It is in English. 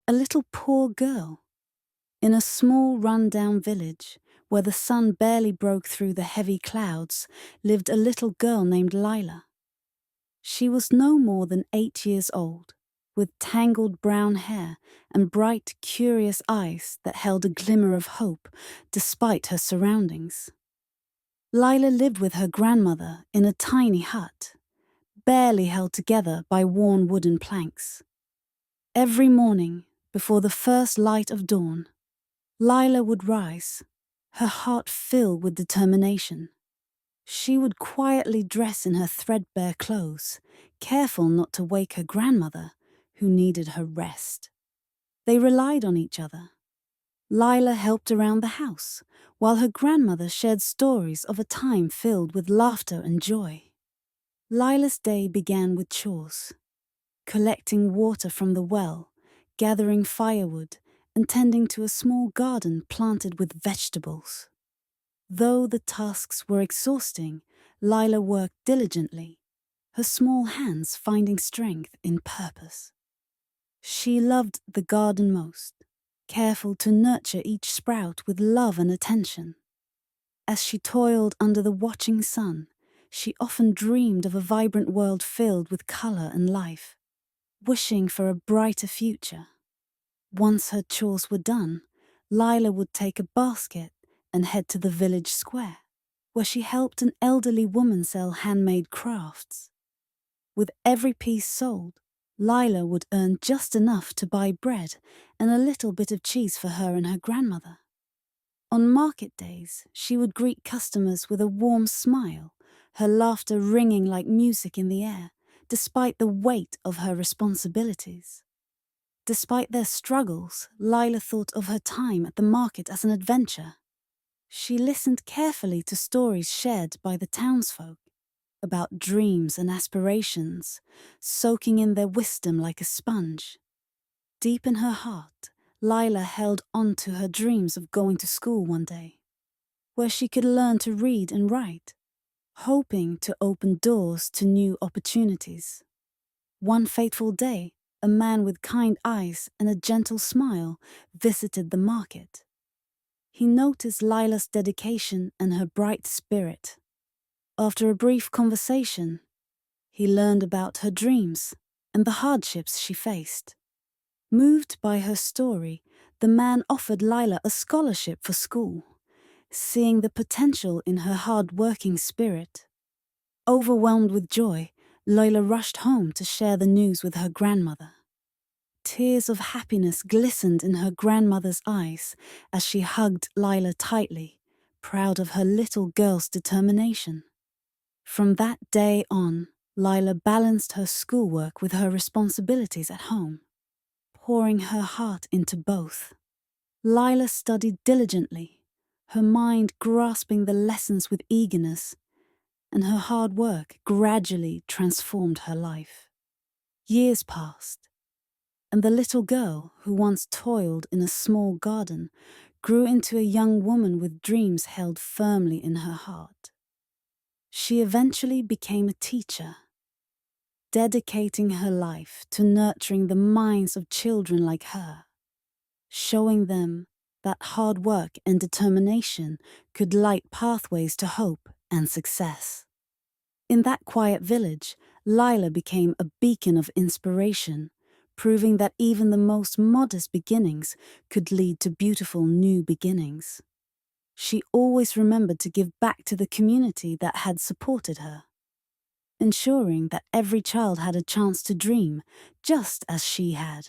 A little poor girl. In a small run-down village, where the sun barely broke through the heavy clouds, lived a little girl named Lila. She was no more than 8 years old, with tangled brown hair and bright, curious eyes that held a glimmer of hope despite her surroundings. Lila lived with her grandmother in a tiny hut, barely held together by worn wooden planks. Every morning, before the first light of dawn, Lila would rise, her heart filled with determination. She would quietly dress in her threadbare clothes, careful not to wake her grandmother, who needed her rest. They relied on each other. Lila helped around the house, while her grandmother shared stories of a time filled with laughter and joy. Lila's day began with chores, collecting water from the well, gathering firewood, and tending to a small garden planted with vegetables. Though the tasks were exhausting, Lila worked diligently, her small hands finding strength in purpose. She loved the garden most, careful to nurture each sprout with love and attention. As she toiled under the watching sun, she often dreamed of a vibrant world filled with color and life, wishing for a brighter future. Once her chores were done, Lila would take a basket and head to the village square, where she helped an elderly woman sell handmade crafts. With every piece sold, Lila would earn just enough to buy bread and a little bit of cheese for her and her grandmother. On market days, she would greet customers with a warm smile, her laughter ringing like music in the air, despite the weight of her responsibilities. Despite their struggles, Lila thought of her time at the market as an adventure. She listened carefully to stories shared by the townsfolk about dreams and aspirations, soaking in their wisdom like a sponge. Deep in her heart, Lila held on to her dreams of going to school one day, where she could learn to read and write, hoping to open doors to new opportunities. One fateful day, a man with kind eyes and a gentle smile visited the market. He noticed Lila's dedication and her bright spirit. After a brief conversation, he learned about her dreams and the hardships she faced. Moved by her story, the man offered Lila a scholarship for school, seeing the potential in her hard-working spirit. Overwhelmed with joy, Lila rushed home to share the news with her grandmother. Tears of happiness glistened in her grandmother's eyes as she hugged Lila tightly, proud of her little girl's determination. From that day on, Lila balanced her schoolwork with her responsibilities at home, pouring her heart into both. Lila studied diligently, her mind grasping the lessons with eagerness, and her hard work gradually transformed her life. Years passed, and the little girl who once toiled in a small garden grew into a young woman with dreams held firmly in her heart. She eventually became a teacher, dedicating her life to nurturing the minds of children like her, showing them that hard work and determination could light pathways to hope and success. In that quiet village, Lila became a beacon of inspiration, proving that even the most modest beginnings could lead to beautiful new beginnings. She always remembered to give back to the community that had supported her, ensuring that every child had a chance to dream just as she had.